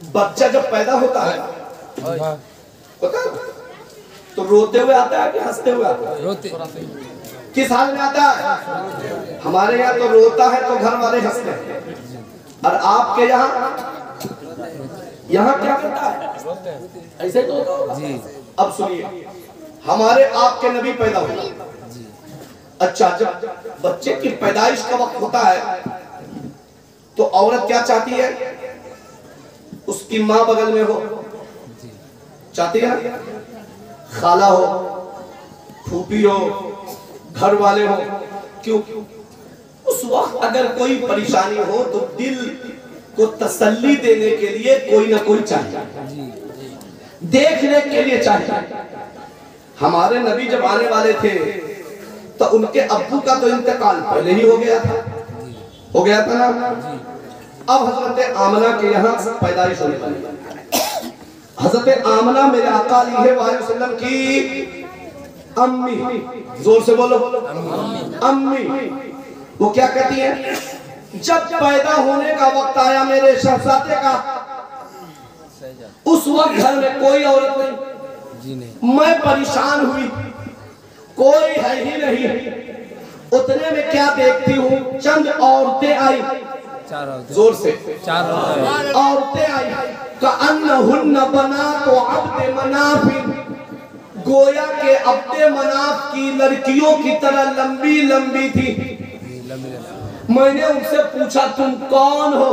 बच्चा जब पैदा होता है पता तो रोते हुए आता है कि हंसते हुए आता है? रोते। किस हाल में आता है? हमारे यहाँ तो रोता है तो घर वाले हंसते हैं, और आपके यहाँ क्या करता है? ऐसे तो जी। अब सुनिए, हमारे आपके नबी पैदा हुए। अच्छा, जब बच्चे की पैदाइश का वक्त होता है तो औरत क्या चाहती है? उसकी माँ बगल में हो, चाहती है ना? खाला हो, फूफी हो, घर वाले हो। क्यों? उस वक्त अगर कोई परेशानी हो तो दिल को तसल्ली देने के लिए कोई ना कोई चाहिए, देखने के लिए चाहिए। हमारे नबी जब आने वाले थे तो उनके अब्बू का तो इंतकाल पहले ही हो गया था ना। अब हजरत आमना के यहाँ पैदाइश होने वाली। हजरत आमना मेरे आका अलैहि वसल्लम की अम्मी, जोर से बोलो अम्मी। वो क्या कहती है? जब पैदा होने का वक्त आया मेरे शहजादे का, उस वक्त घर में कोई औरत नहीं, मैं परेशान हुई, कोई है ही नहीं। उतने में क्या देखती हूँ, चंद औरतें आई, जोर से चार औरतें आई। कअन्नहुन्न बनातो अब्दे मनाफिन, गोया के अब्दे मनाफ की लड़कियों की तरह लंबी लंबी थी। मैंने उनसे पूछा तुम कौन हो?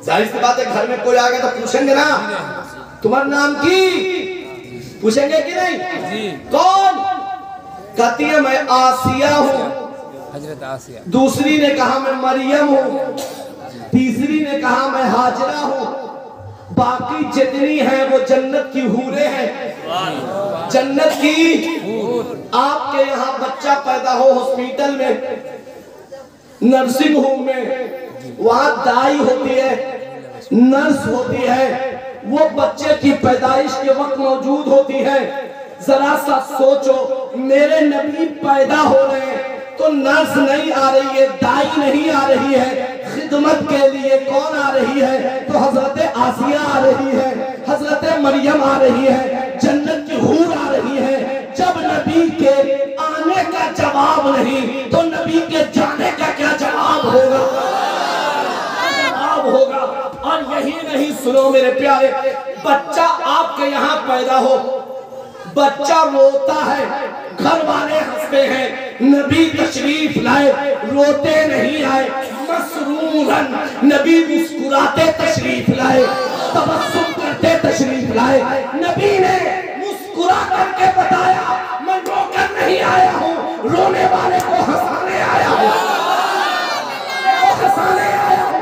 जाहिर सी बात है, घर में कोई आ गया तो पूछेंगे ना, तुम्हारा नाम की पूछेंगे कि नहीं? कौन? कहती है मैं आसिया हूँ। हजरत आसिया। दूसरी ने कहा मैं मरियम हूँ, तीसरी ने कहा मैं हाजरा हूँ, बाकी जितनी है वो जन्नत की हूरें हैं, जन्नत की। आपके यहाँ बच्चा पैदा हो हॉस्पिटल में, नर्सिंग होम में, वहाँ दाई होती है, नर्स होती है, वो बच्चे की पैदाइश के वक्त मौजूद होती है। जरा सा सोचो, मेरे नबी पैदा हो रहे हैं तो नर्स नहीं आ रही है, दाई नहीं आ रही है, खिदमत के लिए कौन आ रही है? तो हजरत आसिया आ रही है, हजरत मरियम आ रही है, जन्नत की हूर आ रही है। जब नबी के आने का जवाब नहीं तो नबी के जाने का क्या जवाब होगा? जवाब होगा। और यही नहीं, सुनो मेरे प्यारे, बच्चा आपके यहाँ पैदा हो, बच्चा रोता है, घर वाले हंसते हैं, नबी तशरीफ लाए, रोते नहीं आए, मसरूरन, नबी मुस्कुराते तशरीफ लाए, तबस्सुम करते तशरीफ लाए। नबी ने मुस्कुरा करके बताया मैं रोकर नहीं आया हूँ, रोने वाले को हंसाने आया हूँ, हंसाने आया हूँ।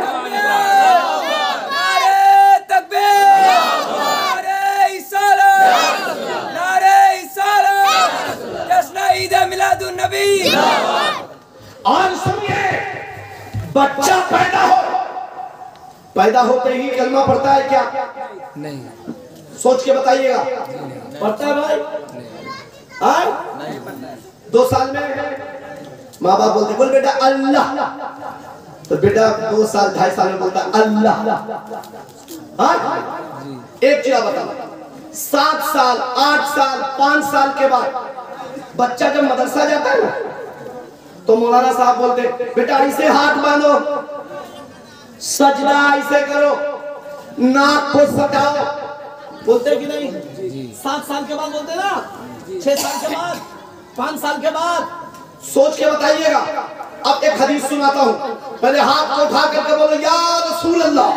और सुनिए, बच्चा पैदा होते ही कलमा पढ़ता है क्या? नहीं। सोच के बताइएगा, पढ़ता है भाई? नहीं। 2 साल में माँ बाप बोलते बोल बेटा अल्लाह, तो बेटा 2 साल 2.5 साल में बोलता अल्लाह। एक चीज बताओ, 7 साल 8 साल 5 साल के बाद बच्चा जब मदरसा जाता है ना तो मौलाना साहब बोलते बेटा ऐसे हाथ बांधो, सजदा ऐसे करो, नाक को सटाओ, बोलते कि नहीं? 7 साल के बाद बोलते ना, 6 साल के बाद, 5 साल के बाद। सोच के बताइएगा। अब एक हदीस सुनाता हूँ, पहले हाथ को उठा करके बोलो या रसूल अल्लाह,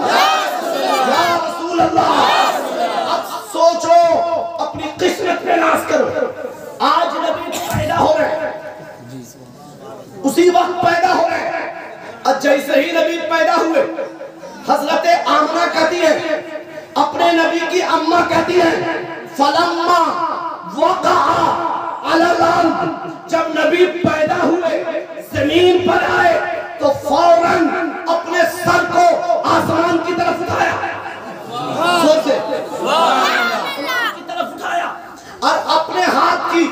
या रसूल अल्लाह। अब सोचो, अपनी किस्मत पे नाज करो। आज नबी पैदा हो रहे, उसी वक्त पैदा हो रहे, और जैसे ही नबी पैदा हुए, हजरत आमना कहती है, अपने नबी की अम्मा कहती है, फलम्मा वक़ा अलल अर्द, जब नबी पैदा हुए जमीन पर आए तो फौरन अपने सर को आसमान की तरफ उठाया, की तरफ उठाया, और अपने हाथ की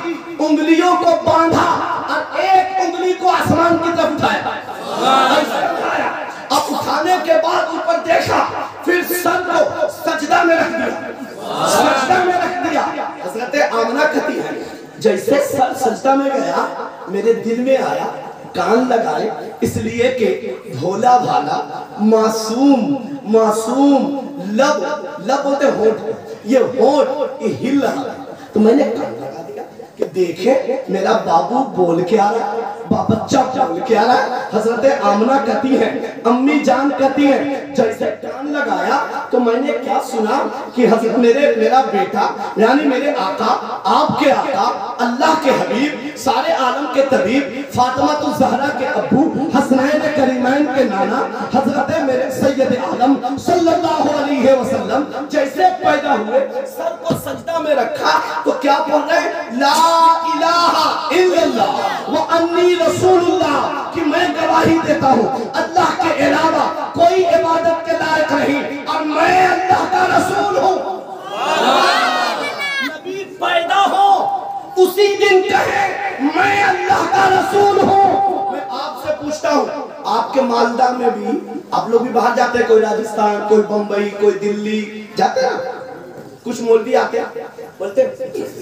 उंगलियों को बांधा और एक उंगली को आसमान की तरफ उठाया। अब उठाने के बाद ऊपर देखा, फिर सर को जैसे सर सजदा में गया मेरे दिल में आया कान लगाए, इसलिए कि भोला भाला मासूम मासूम लब लब बोलते होठ, ये होठ ये हिल रहा है, तो मैंने कान लगा दिया कि देखे मेरा बाबू बोल के आ रहा है, बच्चा बोल के आ रहा है। हजरत आमना कहती है, अम्मी जान कहती है, जैसे कान लगाया तो मैंने क्या सुना कि हजरत मेरा बेटा यानी मेरे आका, आपके आका, अल्लाह के हबीब, सारे आलम के तबीब, फातिमा तुल ज़हरा के अब्बू, हसनैन करीमैन के नाना, हजरत मेरे सैयद आलम सल्लल्लाहु अलैहि वसल्लम जैसे पैदा हुए, सर को सजदा में रखा तो क्या बोल रहे, ला इलाहा इल्लल्लाह व अन्नी रसूलुल्लाह, कि मैं गवाही देता हूँ अल्लाह के अलावा कोई इबादत के लायक नहीं और मैं अल्लाह का रसूल हूँ। नबी पैदा हो उसी दिन कहे मैं अल्लाह का रसूल हूँ। मैं आपसे पूछता हूँ, आपके मालदा में भी आप लोग भी बाहर जाते हैं, कोई राजस्थान, कोई बम्बई, कोई दिल्ली जाते हैं ना, कुछ मौलवी आते हैं बोलते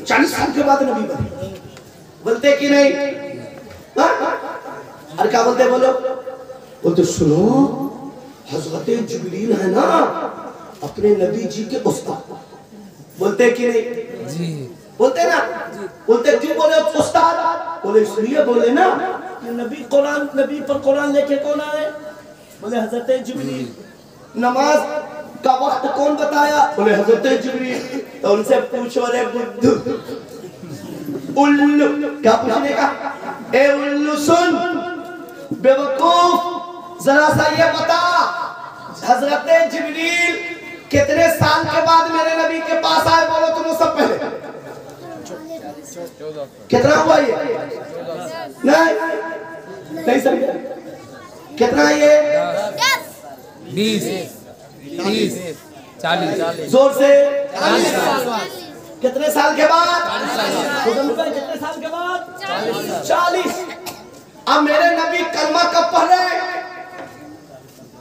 40 साल के बाद नबी बने, बोलते कि नहीं? अरे क्या बोलते बोलो, बोलते सुनो हजरत जिब्रील है ना अपने नबी जी के उस्ताद, बोलते कि नहीं जी? बोलते ना, बोलते क्यों बोले उस्ताद? बोले इसलिए बोले ना कि नबी कुरान, नबी पर कुरान लेके कौन आए? बोले हजरत जिब्रील। नमाज का वक्त कौन बताया? बोले हजरत जिब्रील। तो उनसे पूछो रे बुद्धू उल्लू, क्या पूछने का? ए उल्लू सुन बेवकूफ, जरा सा ये बता हजरत जिब्रील कितने साल के बाद मेरे नबी के पास आए? बोलो तुम सब पहले कितना हुआ ये? नहीं समझे कितना ये? 20 30 40 जोर से 40 कितने साल के बाद? कितने साल के बाद? 40। अब मेरे नबी कलमा कब पढ़ रहे?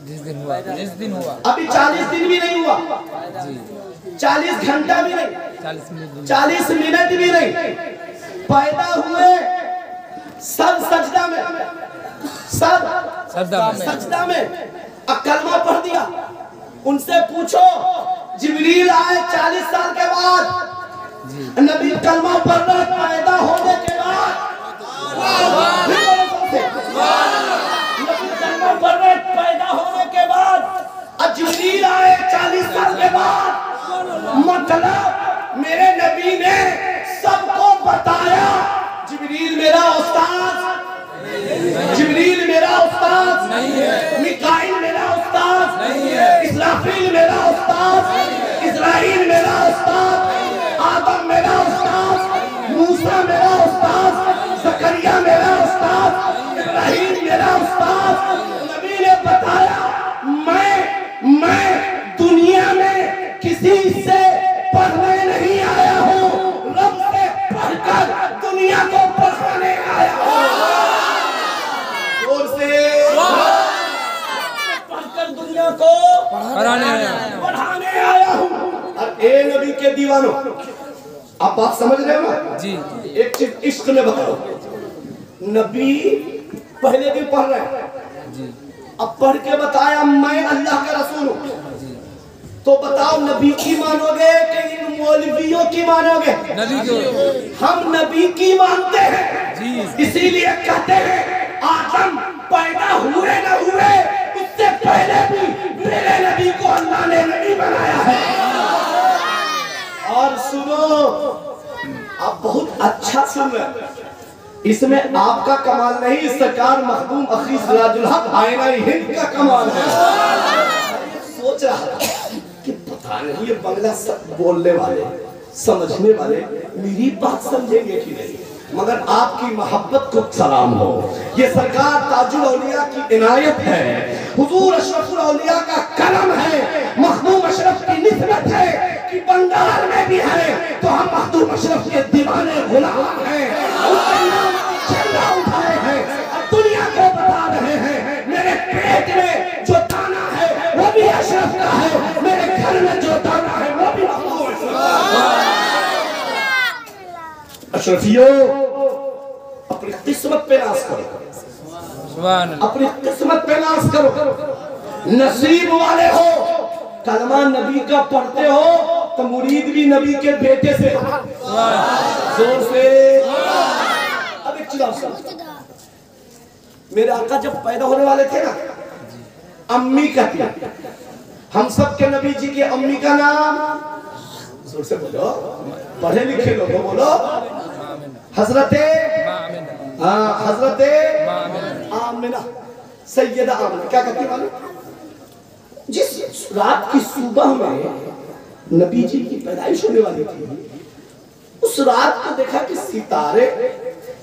जिस दिन हुआ अभी 40 दिन भी नहीं हुआ जी, 40 घंटा भी नहीं, 40 मिनट भी नहीं, पैदा हुए सब सजदा में, सब सजदा में कलमा पढ़ दिया। उनसे पूछो जिब्रील आए 40 साल के बाद, नबी कलमा पढ़ रहे पैदा होने के बाद, नबी कलमा पढ़ रहे पैदा होने के बाद, और जिब्रील आए 40 साल के बाद। मतलब मेरे नबी ने सबको बताया जिब्रील मेरा उस्ताद, जिब्रील मेरा उस्ताद नहीं है, मिकाईल मेरा उस्ताद नहीं है, इस्राफील मेरा उस्ताद, इस्राईल मेरा उस्ताद, आदम मेरा उस्ताद, मूसा मेरा उस्ताद, ज़करिया मेरा उस्ताद, इब्राहीम मेरा उस्ताद। नबी ने बताया मैं दुनिया में किसी से पढ़ने नहीं आया हूँ, रब से पढ़कर दुनिया को पढ़ाने आया हूँ। जोर से पढ़कर दुनिया को पढ़ाने आया हूँ। और ए नबी के दीवानों, आप बात समझ रहे हो ना जी? एक चीज इश्क में बताओ, नबी पहले दिन पढ़ रहे हैं, अब पढ़ के बताया मैं अल्लाह का रसूल हूँ, तो बताओ नबी की मानोगे कि इन मौलवियों की मानोगे? नबी की। हम नबी की मानते हैं जी, इसीलिए कहते हैं आदम पैदा हुए न हुए उससे पहले भी मेरे नबी को अल्लाह ने नबी बनाया है। और सुनो, आप बहुत अच्छा सुन रहे, इसमें आपका कमाल नहीं, सरकार मखदूम अखी सिराजुल हक आईना हिंद का कमाल है। सोच रहा था कि पता नहीं ये बंगला बोलने वाले, समझने वाले मेरी बात समझेंगे कि नहीं, मगर आपकी मोहब्बत को सलाम हो। ये सरकार ताजुल औलिया की इनायत है, हुजूर अशरफुल औलिया का करम है, मखदूम अशरफ की निस्बत है कि बंगाल में भी है तो हम मखदूम अशरफ के दीवाने गुलाम हैं, उनका नाम झंडा उठाए हैं और दुनिया को बता रहे हैं मेरे पेट में जो दाना है वो भी अशरफ का है, मेरे घर में जो दाना है वो भी मखदूम अशरफ का है। अशरफियों, अपनी किस्मत पे नाज करो, सुभान अल्लाह। अपनी किस्मत पे नाज करो। नसीब वाले हो, कलमा नबी का पढ़ते हो तो मुरीद भी नबी के बेटे से हो। जोर से। अब एक चीज और सुनो, मेरे आका जब पैदा होने वाले थे ना, अम्मी कहती है, हम सब के नबी जी के अम्मी का नाम, जोर से बोलो, पढ़े लिखे लोगों बोलो, हजरते आमिना, सैयदा आमिना। क्या कहती मालूम? जिस रात की सुबह में नबी जी की पैदाइश होने वाली थी, उस रात को देखा कि सितारे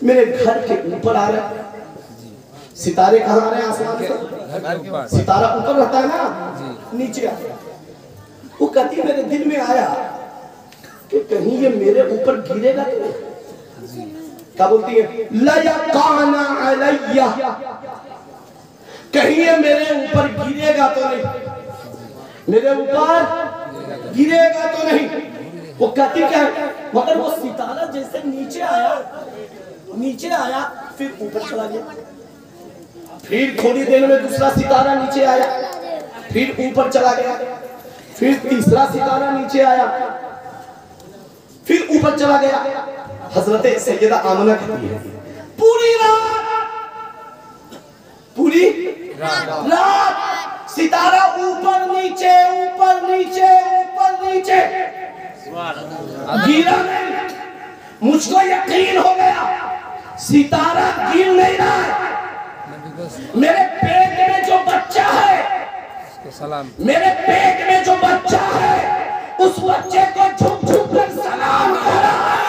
मेरे घर के ऊपर आ रहे हैं। सितारे कहाँ आ रहे हैं? आसमान से। सितारा ऊपर रहता है ना, नीचे आ गया। वो कहती मेरे दिल में आया कि कहीं ये मेरे ऊपर गिरेगा तो नहीं। क्या बोलती है? लयकाना अलैया, कहीं ये मेरे ऊपर गिरेगा तो नहीं, मेरे ऊपर गिरेगा तो नहीं। वो कहती क्या है? मगर वो सितारा जैसे नीचे आया फिर ऊपर चला गया। फिर थोड़ी देर में दूसरा सितारा नीचे आया, फिर ऊपर चला गया। फिर तीसरा सितारा नीचे आया, फिर ऊपर चला गया। हजरत सैयदा आमिना कहती है, पूरी रात सितारा ऊपर नीचे ऊपर नीचे ऊपर नीचे गिरा नहीं। मुझको यकीन हो गया सितारा गिर नहीं रहा। मेरे पेट में जो बच्चा है, मेरे पेट में जो बच्चा है, उस बच्चे को झुक झुक कर सलाम कर रहा है।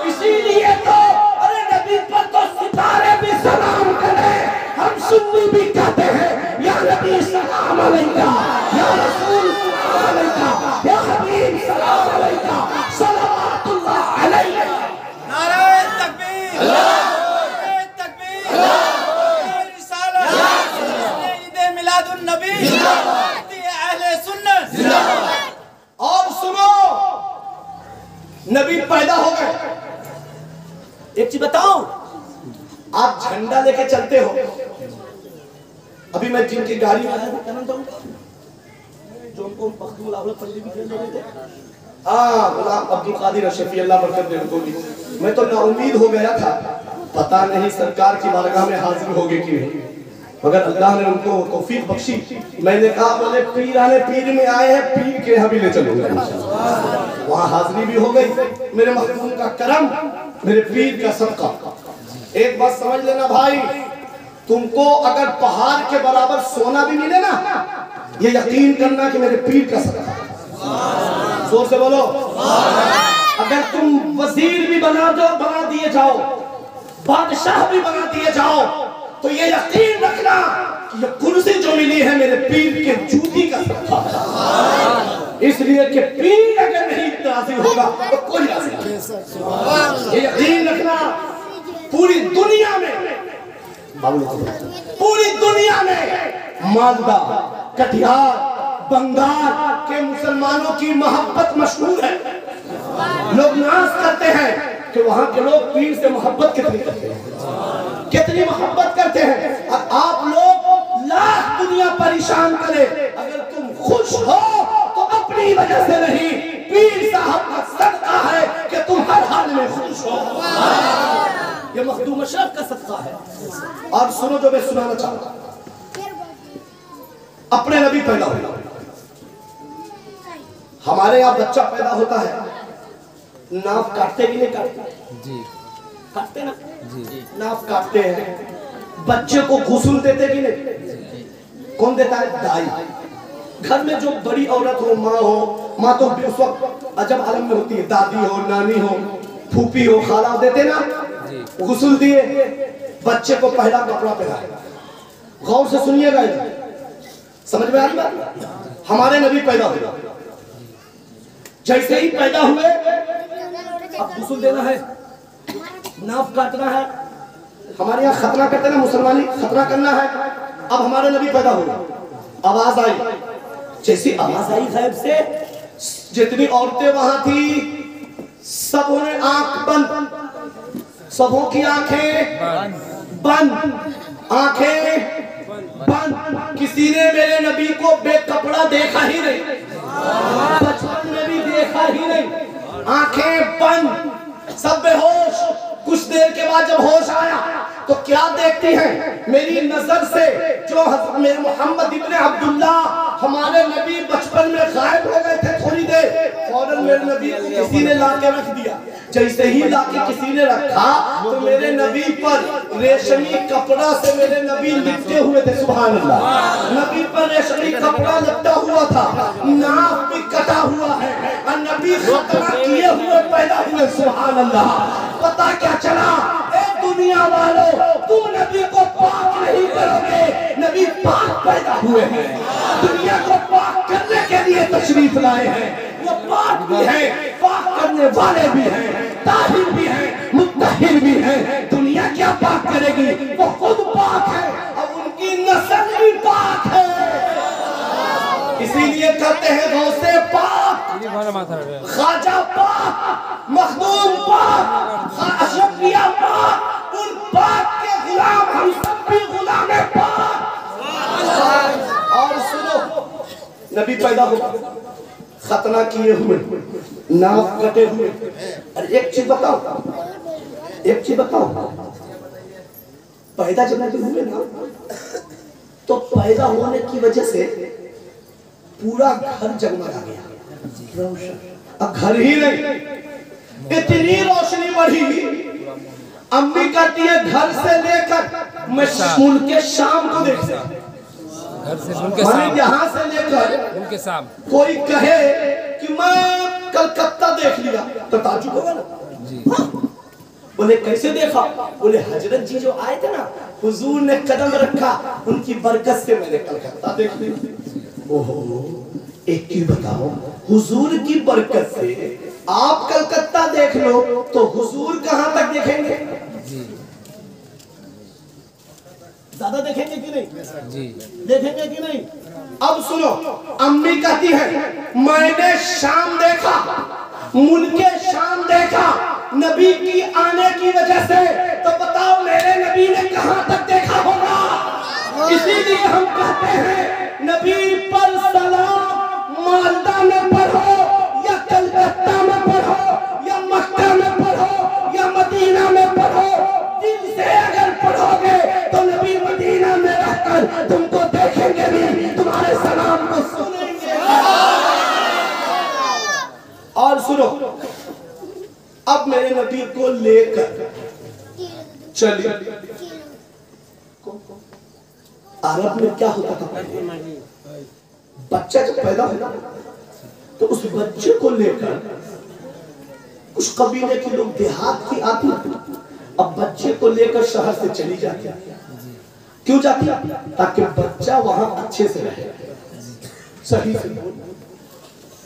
इसीलिए तो अरे नबी पर तो सितारे भी सलाम करे। हम सुन्नी भी कहते हैं, या नबी सलाम अलैका, या रसूल सलाम अलैका, या हबीब सलाम अलैका, सलावतुल्लाह अलैका। नारे तकबीर, नारे तकबीर, नारे रिसालत, ईद मिलादुन नबी, अहले सुन्नत। और सुनो, नबी पैदा हो गए। एक चीज बताऊं, आप झंडा लेके चलते हो। अभी मैं जिनकी गाड़ी में आया था, क्या नाम था उनका, जो उनको पंडित भी खेल रहे थे, गुलाम अब्दुल कादिर अशरफी, अल्लाह बरकत दे उनको भी। मैं तो नाउमीद हो गया था, पता नहीं सरकार की बारगाह में हाजिर होगी कि नहीं, मगर अल्लाह ने उनको तौफीक बख्शी। मैंने कहा बोले पीर आने पीर में आए हैं, पीर के यहाँ भी ले चलूंगा इंशाअल्लाह। वहाँ हाजिरी भी हो गई। मेरे महबूब का करम, मेरे पीर का सदका। एक बात समझ लेना भाई, तुमको अगर पहाड़ के बराबर सोना भी मिले ना, ये यकीन करना कि मेरे पीर का सदका। जोर से बोलो। अगर तुम वजीर भी बना दिए जाओ, बादशाह भी बना दिए जाओ, तो ये यकीन रखना कि ये कुर्सी जो मिली है मेरे पीर के जूती का सदका। इसलिए कि पीर अगर नहीं राजी होगा तो कोई राजी नहीं। ये यकीन रखना, पूरी दुनिया में मालदा, कटिहार, बंगाल के मुसलमानों की मोहब्बत मशहूर है। लोग नाज करते हैं कि वहां के लोग पीर से मोहब्बत कितनी करते हैं, कितनी मोहब्बत करते हैं। और आप लोग लाख दुनिया परेशान करे, अगर तुम खुश हो तो अपनी वजह से नहीं, पीर साहब का सदका है कि तुम हर हाल में खुश हो। ये मखदूम अशरफ का सदका है। और सुनो जो मैं सुनाना चाहता हूं, अपने नबी पैदा हुआ। हमारे यहाँ बच्चा पैदा होता है, नाक काटते भी नहीं काटते जी, काटते ना जी, नाक काटते हैं। बच्चे को घुसूल देते भी नहीं, कौन देता है? दाई। घर में जो बड़ी औरत हो, माँ तो उस वक्त अजब आलम में होती है, दादी हो, नानी हो, फूफी हो, खाला देते ना, घुसूल दिए, बच्चे को पहला कपड़ा पहनाया। गौर से सुनिएगा, समझ में आ रही बात? हमारे नबी पैदा हुए, जैसे ही पैदा हुए अब घुसूल देना है, नाक काटना है। हमारे यहाँ खतना करते ना मुसलमानी, खतना करना है। अब हमारे नबी पैदा हुए, आवाज आई, जैसी आवाज आई गैब से, जितनी औरतें वहां थी सबों ने आंख बंद, सबों की आंखें बंद, आंखें बंद। किसी ने मेरे नबी को बेकपड़ा देखा ही नहीं, बचपन में भी देखा ही नहीं। आंखें बंद, सब बेहोश। कुछ देर के बाद जब होश आया तो क्या देखती हैं? मेरी नजर से जो मेरे मोहम्मद इब्ने अब्दुल्ला हमारे नबी बचपन में गायब हो गए थे थोड़ी देर, फौरन मेरे नबी को किसी ने लाके रख दिया। जैसे ही लाके किसी ने रखा तो मेरे नबी पर रेशमी कपड़ा से मेरे नबी लिपटे हुए थे। सुभान अल्लाह। नबी पर रेशमी कपड़ा लिपटा हुआ था, नाक भी कटा हुआ है और नबी खतना किए हुए पैदा हुए। सुभान अल्लाह। पता क्या चला? ए दुनिया वालों, तुम नबी को पाक नहीं करोगे, नबी पाक पैदा हुए हैं, दुनिया को पाक करने के लिए तशरीफ लाए हैं। वो पाक भी है, पाक करने वाले भी हैं, ताहिर भी हैं, मुत्तहिर भी हैं। दुनिया क्या पाक करेगी? वो खुद पाक है और उनकी नस्ल भी पाक है। इसीलिए कहते हैं गौसे पाक, ख्वाजा पाक, मखदूम पाक, अशरफिया पाक। उन पाक के गुलाम हम सब भी गुलाम पाक। और सुनो, नबी पैदा हो, खतना किए हुए, नाक कटे हुए। अरे एक चीज बताओ, एक चीज बताओ, पैदा जब नबी हुए ना तो पैदा होने की वजह से पूरा घर जगमगा गया, अब घर ही नहीं, इतनी रोशनी बढ़ी। अम्मी कहती है घर से लेकर मैं मुल्क के शाम को देखते, घर से मुल्क शाम, यहाँ से लेकर मुल्क शाम। कोई कहे कि मैं कलकत्ता देख लिया तो ताजुब होगा ना जी। बोले कैसे देखा? बोले हजरत जी जो आए थे ना, हुजूर ने कदम रखा, उनकी बरकत से मैंने कलकत्ता देख लिया। ओहो, एक चीज बताओ, हुजूर की बरकत से आप कलकत्ता देख लो तो हुजूर कहां तक देखेंगे? ज्यादा देखेंगे कि नहीं जी? देखेंगे कि नहीं? अब सुनो, अम्मी कहती है मैंने शाम देखा, मुल्क शाम देखा नबी की आने की वजह से, तो बताओ मेरे नबी ने कहां तक देखा होगा? इसीलिए हम कहते हैं नबी पर सलाम मालदा में पढ़ो या कलकत्ता में पढ़ो या मक्का में पढ़ो या मदीना में पढ़ो, दिल से अगर पढ़ोगे तो नबी मदीना में रहकर तुमको देखेंगे भी, तुम्हारे सलाम को सुनेंगे। और सुनो, अब मेरे नबी को लेकर चलिए। अरब में क्या होता था? बच्चा जब पैदा होता तो उस बच्चे को लेकर उस कबीले के लोग देहात की आती, अब बच्चे को लेकर शहर से चली जाती। क्यों जाती? ताकि बच्चा वहां अच्छे से रहे। सही से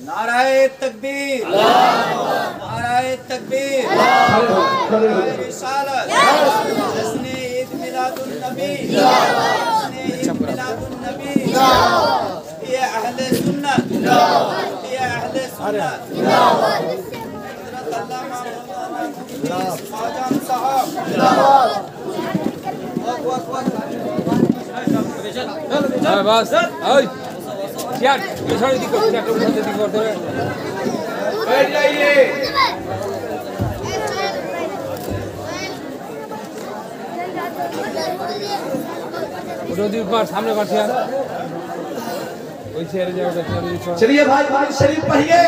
नाराए तकबीर, नाराए तकबीर, नाराए रिसालत, जश्न ईद मिलादुन नबी, जश्न ईद मिलादुन नबी। ये अहले सुन्नत, ये अहले सुन्नत। हज़रत अल्लामा ख्वाजा साहब, बस यार छोड़ दी को बैठ जाइए। सामने बैठ यार, वही चेहरे जाओ। चलिए भाई, भाई शरीफ पढ़िए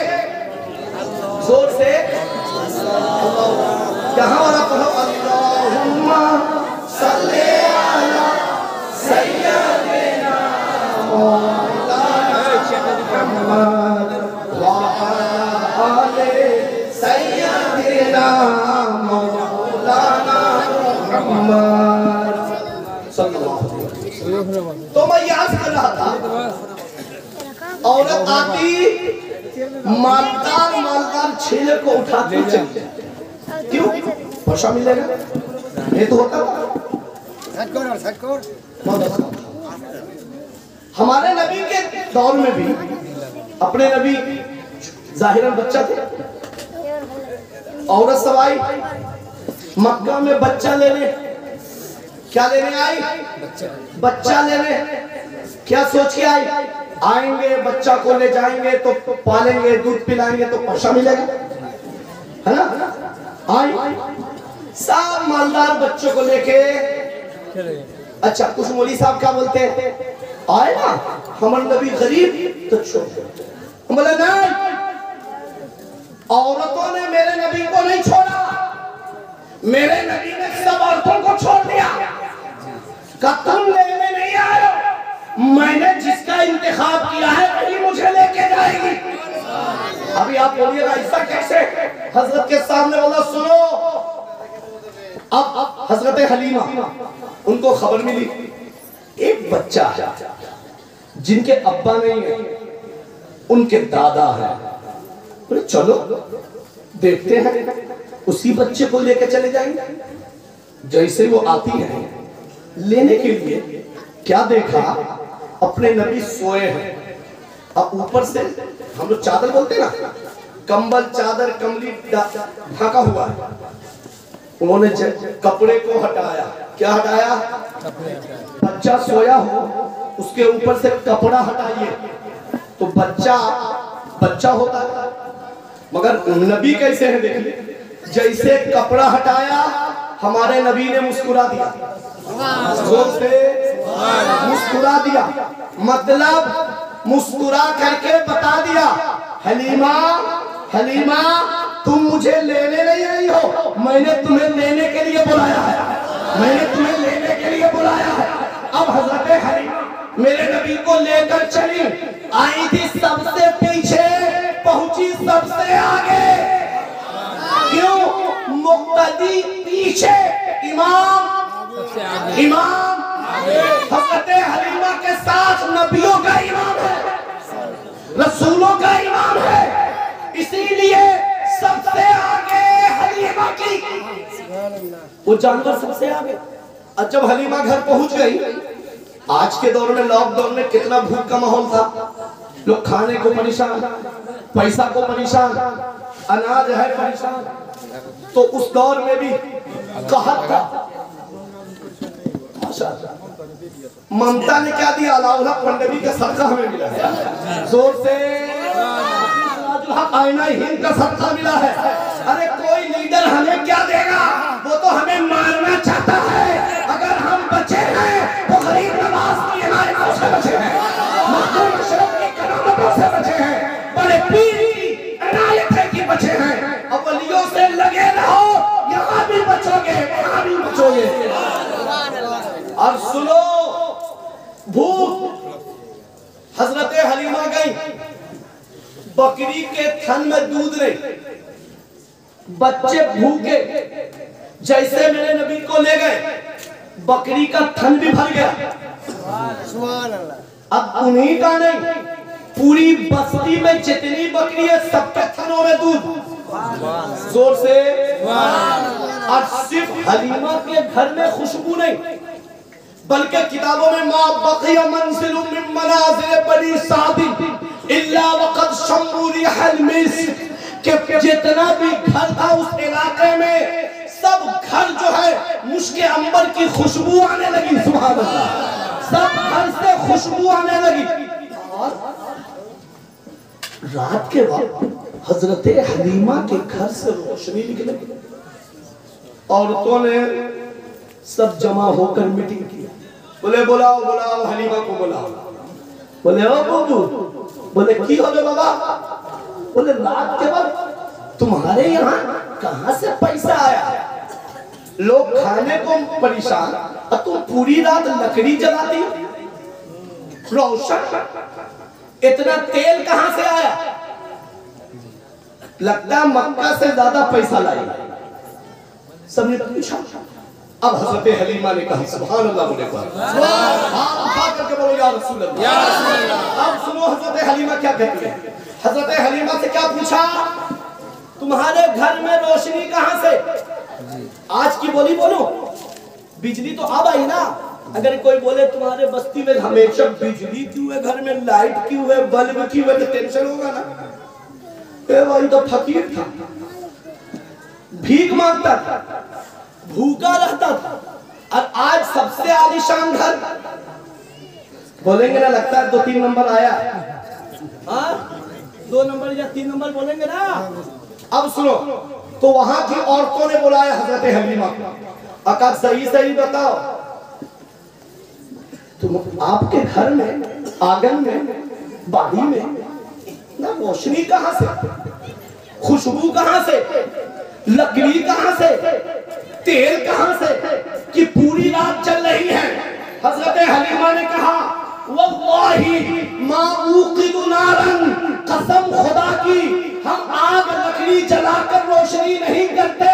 जोर से, यहाँ वाला पढ़ो, अल्लाहुम्मा सल्ली अला सय्यदिना मौलाना मुहम्मद व अला आले सय्यदिना मौलाना मुहम्मद सल्लल्लाहु अलैहि वसल्लम। तो मैं याद कर रहा था, औरत आती मालदार मालदार छेले को उठा के चली, क्यों? पैसा मिलेगा, ये तो होता है। हमारे नबी के दौर में भी अपने नबी जाहिरन बच्चा थे, औरत सब आई मक्का में बच्चा लेने। क्या लेने आई? बच्चा लेने। क्या सोच के आई? आएंगे बच्चा को ले जाएंगे तो पालेंगे, दूध पिलाएंगे तो पैसा मिलेगा, है ना? आई सब मालदार बच्चों को लेके। अच्छा कुछ मौलवी साहब क्या बोलते हैं? आए ना हमारे नबी गरीब तो छोड़। बोले नहीं, औरतों ने मेरे नबी को नहीं छोड़ा, मेरे नबी ने सब औरतों को छोड़ दिया। का तुम लेने नहीं आए, मैंने जिसका इंतखाब किया है वही मुझे लेके जाएगी। अभी आप बोलिएगा ऐसा कैसे? हजरत के सामने बोला सुनो। अब हजरत हलीमा उनको खबर मिली एक बच्चा जिनके अब्बा नहीं है, उनके दादा है। बोले चलो देखते हैं, उसी बच्चे को लेकर चले जाएंगे। जैसे वो आती है लेने के लिए, क्या देखा? अपने नबी सोए हैं। अब ऊपर से हम लोग चादर बोलते ना, कंबल चादर कमली ढका हुआ है। उन्होंने कपड़े को हटाया। क्या हटाया? बच्चा सोया हो उसके ऊपर से कपड़ा हटाइए तो बच्चा बच्चा होता है। मगर नबी कैसे हैं देखिए, जैसे कपड़ा हटाया हमारे नबी ने मुस्कुरा दिया, जोर से मुस्कुरा दिया। मतलब मुस्कुरा करके बता दिया हलीमा, हलीमा तुम मुझे लेने नहीं आई हो, मैंने तुम्हें लेने के लिए बुलाया है, मैंने तुम्हें लेने के लिए बुलाया है। अब हजरत हलीमा मेरे नबी को लेकर चली, आई थी सबसे पीछे, पहुंची सबसे आगे। क्यों? मुक्तदी पीछे, इमाम इमाम हजरत हलीमा के साथ नबियों का इमाम है, रसूलों का इमाम है, इसीलिए सबसे आगे हलीमा की। वो जानवर सबसे आगे। और जब हलीमा घर पहुंच गई, आज के दौर में लॉकडाउन में कितना भूख का माहौल था, लोग खाने को परेशान, पैसा को परेशान, अनाज है परेशान, तो उस दौर में भी कहत था। ममता ने क्या दिया? अलाउल्लाह पंडवी का सदका हमें मिला है, जोर से आईना हिंद का सदका मिला है। अरे कोई लीडर हमें क्या देगा? वो तो हमें मारना चाहता है। अगर हम बचे हैं तो गरीब नवाज की इनायतों से बचे हैं, मखदूम अशरफ की करामतों से बचे हैं, बड़े पीर की इनायत है कि बचे हैं। अवलियों से लगे रहो, यहाँ भी बचोगे वहाँ भी बचोगे। और सुनो, भूख हजरत हलीमा गई, बकरी के थन में दूध नहीं, बच्चे भूखे, जैसे मेरे नबी को ले गए बकरी का थन भी भर गया। अब उन्हीं का नहीं, पूरी बस्ती में जितनी बकरी है सबके थनों में दूध, जोर से। और सिर्फ हलीमा के घर में खुशबू नहीं, बल्कि किताबों में मा बक़िया मंज़िलुन मिन मनाज़िल बनी सादिक इल्ला वक़द शम्मू रिहल मिस्क, के जितना भी घर था उस इलाके में सब घर जो है मुश्क अंबर की खुशबू आने लगी। सुभान अल्लाह, सब घर से खुशबू आने लगी। और रात के वक्त हजरत हलीमा के घर से रोशनी निकल गई। औरतों ने सब जमा होकर मीटिंग की, बोले बुलाओ बुलाओ हलीमा को बुलाओ। बोले ओ बुबू, बोले की हो बाबा? बोले रात के वक्त तुम्हारे यहाँ कहाँ से पैसा आया? लोग खाने को परेशान और तुम पूरी रात लकड़ी जलाती, रोशन, इतना तेल कहाँ से आया? लगता है मक्का से ज्यादा पैसा लाई। सबने पूछा। अब हज़रत हलीमा ने कहा सुभान अल्लाह, बोले करके बोलो या रसूल अल्लाह। अब सुनो हज़रत हलीमा क्या कहती है। हज़रत हलीमा से क्या पूछा? तुम्हारे घर में रोशनी कहाँ से? आज की बोली बोलो, बिजली तो अब आई ना। अगर कोई बोले तुम्हारे बस्ती में हमेशा बिजली क्यों है, घर में लाइट क्यों है, बल्ब क्यों है, तो टेंशन होगा ना। भाई तो फकीर था, भीख मांगता था, भूखा रहता था, और आज सबसे आलीशान घर। बोलेंगे ना, लगता है 2-3 नंबर आया। हाँ, 2 नंबर या 3 नंबर बोलेंगे ना। अब सुनो, तो वहां की औरतों ने बुलाया हजरत हलीमा, अका सही सही बताओ, तुम आपके घर में, आंगन में, बाड़ी में ना रोशनी कहां से, खुशबू कहां से, लकड़ी कहां से, तेल कहां से कि पूरी रात चल रही है। हजरत हलीमा ने कहा, वल्लाही मा ऊक़िदु नारन, कसम खुदा की हम आग लकड़ी जलाकर रोशनी नहीं करते।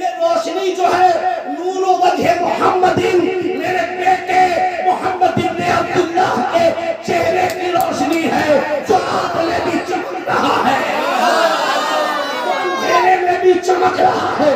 ये रोशनी जो है नूर वजह मोहम्मदिन, मेरे बेटे मोहम्मद इब्ने अब्दुल्लाह के चेहरे की रोशनी है, जो रात में भी चमक रहा है, अंधेरे में भी चमक रहा है।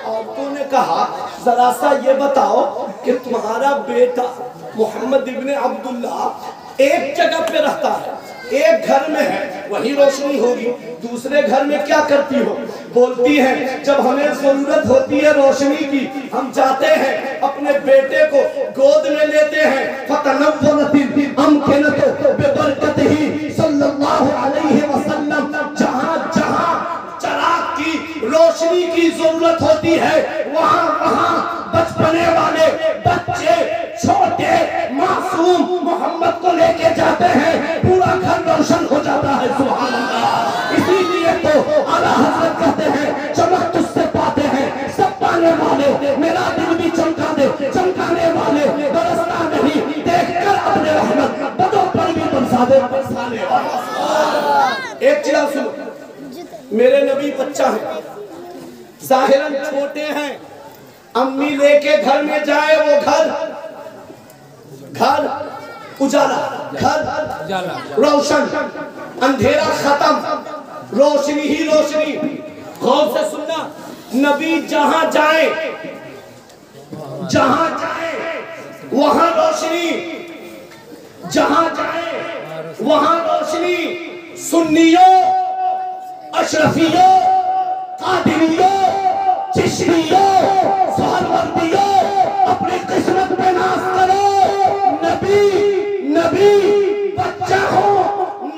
औरतों ने कहा, जरा सा ये बताओ कि तुम्हारा बेटा मोहम्मद इब्ने अब्दुल्लाह एक जगह पे रहता है, एक घर में है, वही रोशनी होगी, दूसरे घर में क्या करती हो? बोलती है, जब हमें जरूरत होती है रोशनी की, हम जाते हैं अपने बेटे को गोद में लेते हैं। फतनव्वरतिल अमकिनतु बिबरकतिही सल्लल्लाहु अलैहि वसल्लम, जहां जहां चराग की रोशनी की जरूरत होती है, वहां वहां बचपने वाले बच्चे, छोटे मासूम मोहम्मद को लेके जाते हैं, पूरा घर रोशन हो जाता है। सुभान अल्लाह। इसीलिए तो आला हज़रत कहते हैं, चमक तुझसे पाते हैं सब पाने वाले, मेरा दिल भी चमका दे चमकाने वाले, बरसता नहीं देखकर अपने रहमत, बदों पर भी बरसा दे बरसाने वाले। एक चीज सुनो, मेरे नबी बच्चा है, जाहिरन छोटे हैं, अम्मी लेके घर में जाए, वो घर उजाला, घर रोशन, अंधेरा खत्म, रोशनी ही रोशनी। गौर से सुनना, नबी जहां जाए वहां रोशनी, जहां जाए वहां रोशनी। सुन्नियों, अशरफियों, कादिरियों, चिश्तियों, सहरवर्दियों, अपनी किस्मत पे नाज करो। नबी बच्चा हो,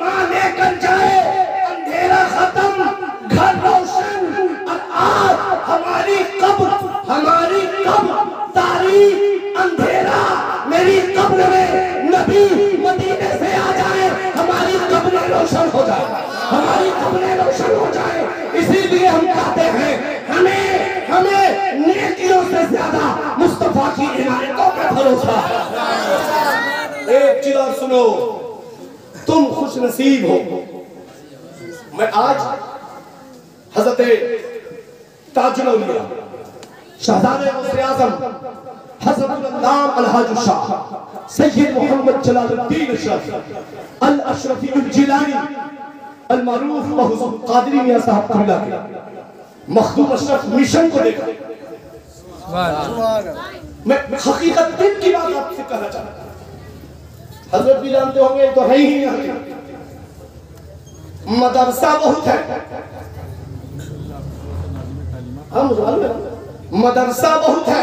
मां लेकर जाए, अंधेरा खत्म, घर रोशन। और आज हमारी कब्र तारीक, अंधेरा, मेरी कब्र में नबी मदीने से आ जाए, हमारी कब्र रोशन हो जाए, हमारी कब्र रोशन हो जाए। इसीलिए हम कहते हैं, हमें नेकियों से ज्यादा मुस्तफा की इनायतों पे भरोसा है। एक चीज और सुनो, तुम खुश नसीब हो। मैं आज हजरत ताजुल औलिया शहजादे गौसे आज़म हज़रत अल्लाम अलहाज शाह सैयद मोहम्मद जलालुद्दीन अशरफ अल अशरफी अल जिलानी अल मारूफ बहुज़ुर कादरी मियां साहब के मखदूम अशरफ मिशन को देखा। मैं हकीकत दिन की बात आपसे कहना चाहता हूं। हजरत भी जानते होंगे, तो है ही यहाँ मदरसा बहुत है, हम मदरसा बहुत है।